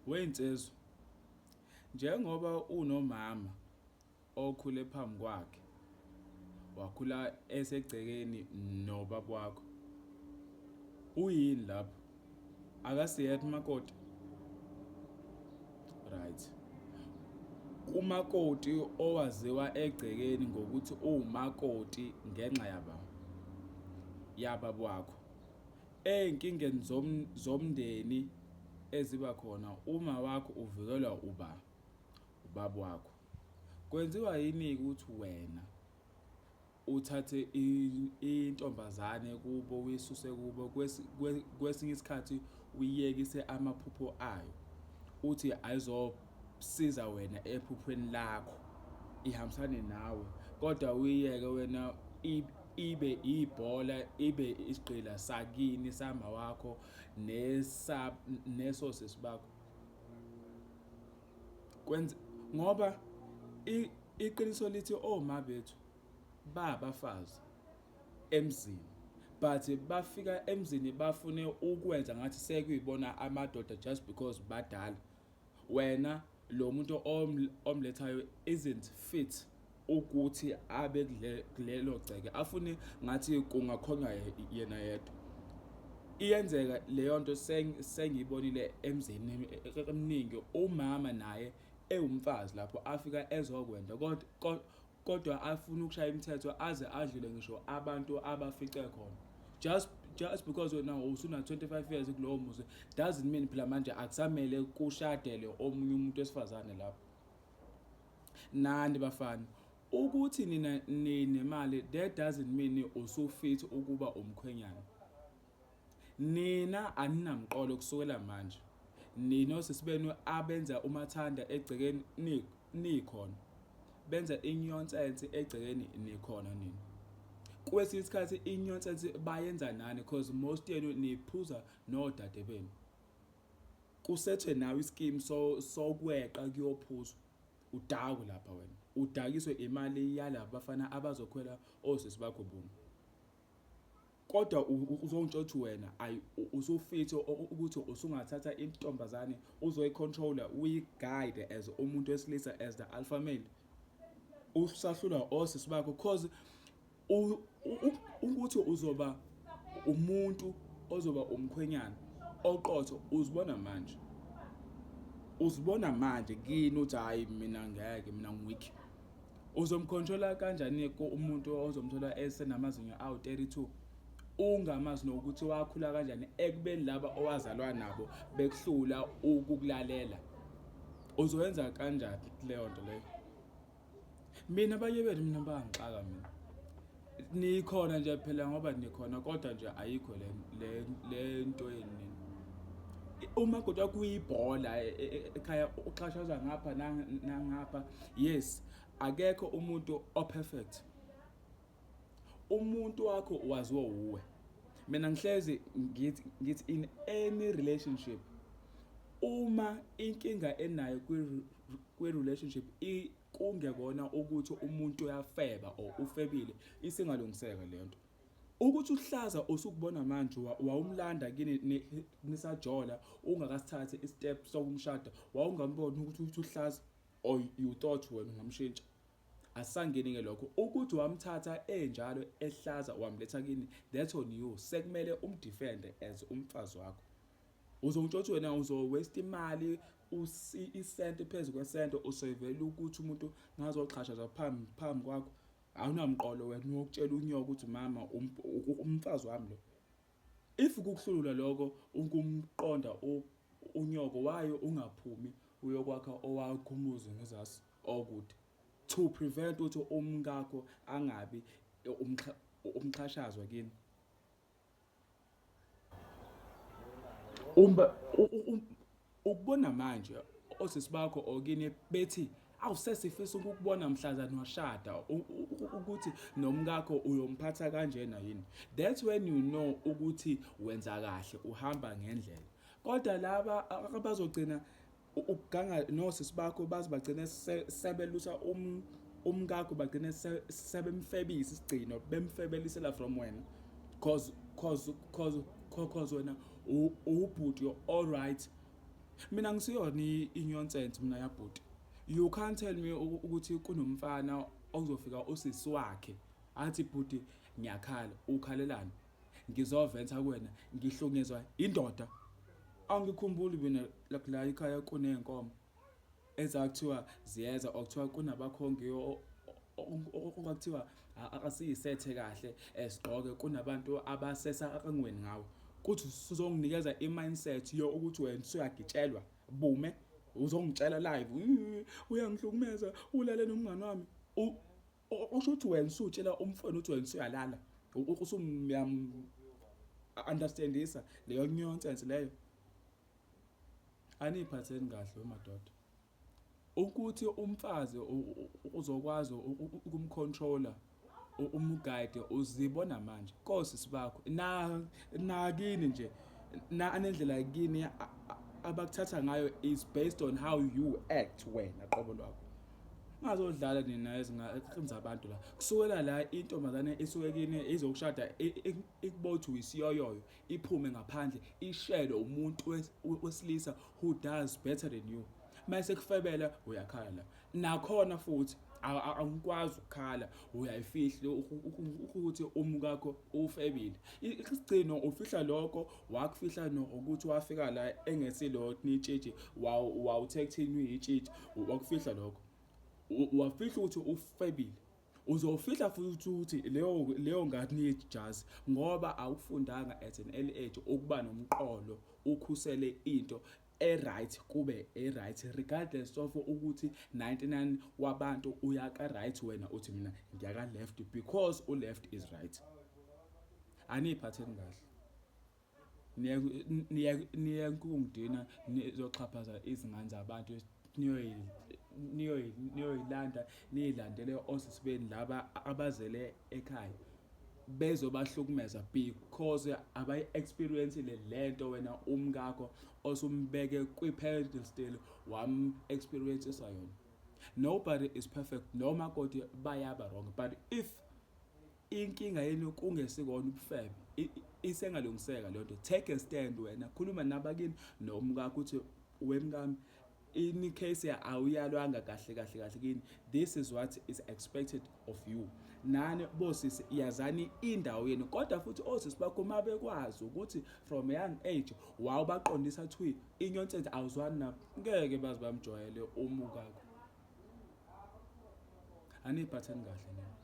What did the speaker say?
Wensizwa, njengoba unomama okhule phambi kwakhe, wakhula esegcekeni nobaba wakho. Uyini lapho? Akasiyephi umakoti? Right. Umakoti owaziwa egcekeni ngokuthi uwumakoti ngenxa yababa wakho. Ey'nkingeni zomndeni eziba khona uma wakho uvikelwa ubaba wakho. Kwenziwa yini ukuthi wena uthathe intombazane kubo uyisuse kubo kwesinye isikhathi uyiyekise amaphupho ayo uthi ayizosiza wena ephupheni lakho ihambisane nawe kodwa uyiyeke wena ibe ibhola ibe isigqila sakini sama wakho neso sesibakho ngoba iqiniso lithi oma bethu babafazi emzini but bafika emzini bafune ukwenza ngathi sekuyibona amadoda just because badala. Wena lo muntu omlethayo isn't fit ukuthi abe kulelo gceke afune ngathi kungakhona yena yedwa. Iyenzeka leyo nto sengiyibonile emzini eminingi umama naye ewumfazi lapho afika ezokwenza kodwa afuna ukushaya imithetho aze adlule ngisho abantu abafice khona just because wena usuna 25 years kulowo muzi doesn't mean phela manje akusamele kushadele omunye umuntu wesifazane lapho. Nani bafana ukuthi nina nemali that doesn't mean usufit ukuba umkhwenyana. Nina aninamqolo kusukela manje. Nina osisibenu abenza umathanda egcekeni nikhona. Benza inyonsentsi egcekeni nikhona nina. Kwesinye isikhathi inyonsentsi bayenza nani because most yenu niphuza nodade benu. Kusethwe nawe ischeme sokweqa kuyophuzwa. Udakwe lapha wena. Udakiswe imali yalabo bafana abazokhwela osisi bakho bomu. Kodwa uzongitsho wena usufit ukuthi usungathatha intombazane uzoyicontroller uyiguide as umuntu wesilisa as the alpha male. Usahlula osisi bakho cause ukuthi uzoba umuntu ozoba umkhwenyana oqotho uzibona manje kini uthi hayi mina ngeke mina ngiweak. Uzomcontrola kanjani umuntu ozomthola esenamazinyo awu 32 ungamazi nokuthi wakhula kanjani ekubeni laba owazalwa nabo bekuhlula ukukulalela. Uzoyenza kanjani leyo nto leyo? Mina abanye benu mina bangixaka mina. Nikhona nje phela ngoba nikhona kodwa nje ayikho le nto yeni. Uma kodwa kuyibhola ekhaya uxhashazwa ngapha nangapha yes akekho umuntu operfect. Umuntu wakho waziwa uwe. Mina ngihlezi ngithi in any relationship uma inkinga enayo kwi relationship kungekona ukuthi umuntu uyafeba or ufebile isingalungiseka le nto. Ukuthi uhlaza usukubona manje wawumlanda kini nisajola ungakasithathe istep sokumshada wawungambona ukuthi uhlaza or you thought wena ungamshintsha. Asangeni ke lokho ukuthi wamthatha enjalo ehlaza wamletha kini that's on you. Sekumele umdefend as umfazi wakho. Uzongitsho wena uzo waste imali isenti phezulu kwesento usevela ukuthi umuntu ngazoxhashaza phambi kwakho awunamqolo wena uyokutshela unyoka ukuthi mama umfazi wami lo. If kukuhlula lokho ukumqonda unyoko wayo ungaphumi uyokwakha owakho umuzi ngezasi okude to prevent ukuthi umkakho angabi umxhashazwa kini. Ukubona manje osisi bakho okini bethi awusesifisa ukubona mhlazana washada ukuthi nomkakho uyomphatha kanjena yini. That's when you know ukuthi wenza kahle uhamba ngendlela. Kodwa laba abazogcina ukuganga nosisi bakho bazibagcina sebelusa umkakho bagcina sebemfebisa isigcino bemfebelisela from wena cause wena ubhuti all right Mina ngisiyona inyonsenti mina yabhuti. You can't tell me ukuthi kunomfana ozofika usisi wakhe athi bhuti ngiyakhala, ukhalelani? Ngizoventha kuwena, ngihlongezwa indoda. Angikhumbuli mina la ekhaya kuney'nkomo ezakuthiwa ziyeza, okuthiwa kunabakhongi okwakuthiwa akasiyisethe kahle sigqoke, kunabantu abasesa akangweni ngawo. Kuthi sizonginikeza i-mindset ukuthi wena usuyagitshelwa bume, uzongitshela live uyangihlukumeza, ulale nomngani wami. Usho ukuthi wena usutshela umfowenu ukuthi wena usuyalala, usumyam understandisa leyo nonsense leyo. Aniphatheni kahle madoda. Ukuthi umfazi uzokwazi ukumcontroller umguide uzibona manje kosisi bakho nakini nje anendlela kini abakuthatha ngayo is based on how you act wena qobo lwakho. Ngazodlala nina ezinga abantu la kusukela la intombazane isuke kini izokushada ikubothi uyisiyoyoyo iphume ngaphandle ishele umuntu wesilisa who does better than you. Mase kufebela uyakhala nakhona futhi angikwazi ukukhala uyayifihla ukuthi umukakho ufebile. Isigcino ufihla lokho wakufihla ukuthi wafika la engesilo nitshitshi wawuthekthini uyitshitshi wakufihla lokho wafihla ukuthi ufebile. Uzofihla futhi ukuthi leyo ngane yejazi ngoba awufundanga at an early age ukuba nomqolo ukhusele into right kube right regardless of ukuthi 99 wabantu uyaka right wena uthi mina ngiyaka left because left is right. Aniphatheni kahle. Niyakungidina nizoxhaphaza izingane zabantu niyoyilanda niyilandele osisibeni laba abazele ekhaya bezobahlukumeza because abayi experience lento wena umkakho osumbeke kwi-pedestal wam experiences ayona. Nobody is perfect noma kodwa bayaba wrong, but if inkinga yenu kungesikona ubufebe isengalungiseka lento, take a stand wena, khuluma nabakini nomkakho uthi wemkami in case awuyalwanga kahle kini, this is what is expected of you. Nani bosisi yazani indawo yenu kodwa futhi osisi bakho mabekwazi ukuthi from young age wawubaqondisa thi inyonsenti awuzwani nabo ngeke baze bamjwayele umukakho. Aniphatheni kahle nina.